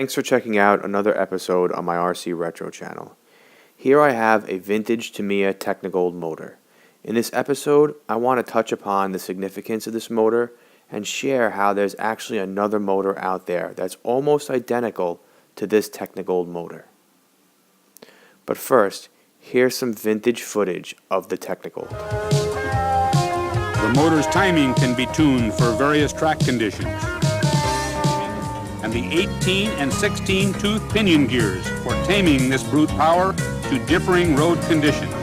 Thanks for checking out another episode on my RC Retro channel. Here I have a vintage Tamiya Technigold motor. In this episode, I want to touch upon the significance of this motor and share how there's actually another motor out there that's almost identical to this Technigold motor. But first, here's some vintage footage of the Technigold. The motor's timing can be tuned for various track conditions, and the 18 and 16 tooth pinion gears for taming this brute power to differing road conditions.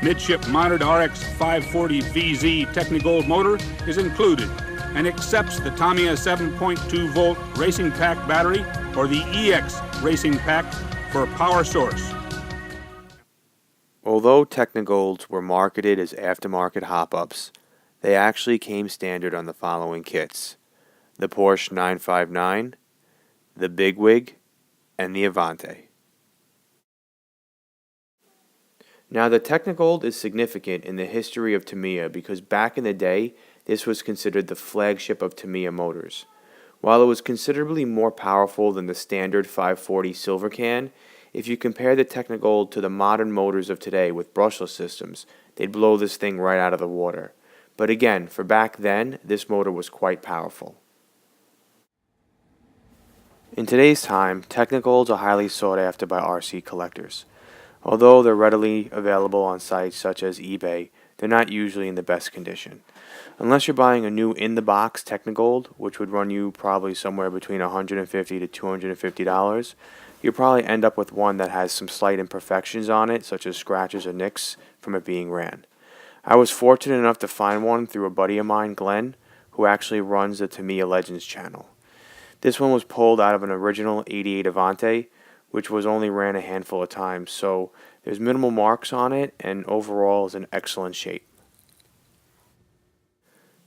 Midship mounted RX 540 VZ Technigold motor is included and accepts the Tamiya 7.2 volt racing pack battery or the EX racing pack for a power source. Although Technigolds were marketed as aftermarket hop-ups, they actually came standard on the following kits: the Porsche 959, the Bigwig, and the Avante. Now, the Technigold is significant in the history of Tamiya because back in the day, this was considered the flagship of Tamiya motors. While it was considerably more powerful than the standard 540 silver can, if you compare the Technigold to the modern motors of today with brushless systems, they'd blow this thing right out of the water. But again, for back then, this motor was quite powerful. In today's time, Technigolds are highly sought after by RC collectors. Although they're readily available on sites such as eBay, they're not usually in the best condition. Unless you're buying a new in-the-box Technigold, which would run you probably somewhere between $150 to $250, you'll probably end up with one that has some slight imperfections on it, such as scratches or nicks from it being ran. I was fortunate enough to find one through a buddy of mine, Glenn, who actually runs the Tamiya Legends channel. This one was pulled out of an original 88 Avante, which was only ran a handful of times, so there's minimal marks on it and overall is in excellent shape.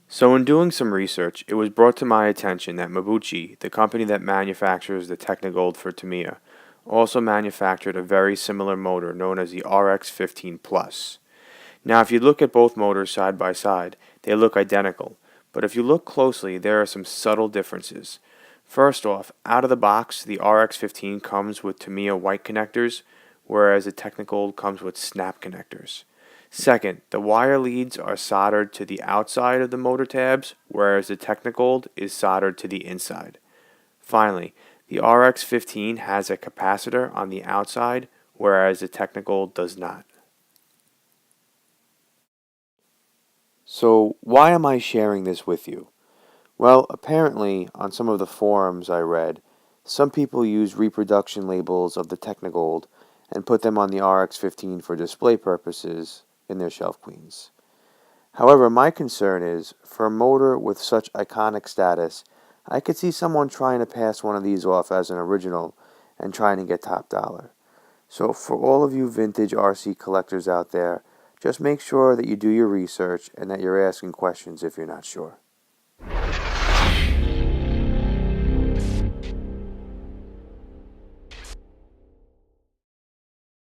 So in doing some research, it was brought to my attention that Mabuchi, the company that manufactures the Technigold for Tamiya, also manufactured a very similar motor known as the RX-15 Plus. Now if you look at both motors side by side, they look identical, but if you look closely, there are some subtle differences. First off, out of the box, the RX-15 comes with Tamiya white connectors, whereas the Technigold comes with snap connectors. Second, the wire leads are soldered to the outside of the motor tabs, whereas the Technigold is soldered to the inside. Finally, the RX-15 has a capacitor on the outside, whereas the Technigold does not. So, why am I sharing this with you? Well, apparently, on some of the forums I read, some people use reproduction labels of the Technigold and put them on the RX-15 for display purposes in their shelf queens. However, my concern is, for a motor with such iconic status, I could see someone trying to pass one of these off as an original and trying to get top dollar. So for all of you vintage RC collectors out there, just make sure that you do your research and that you're asking questions if you're not sure.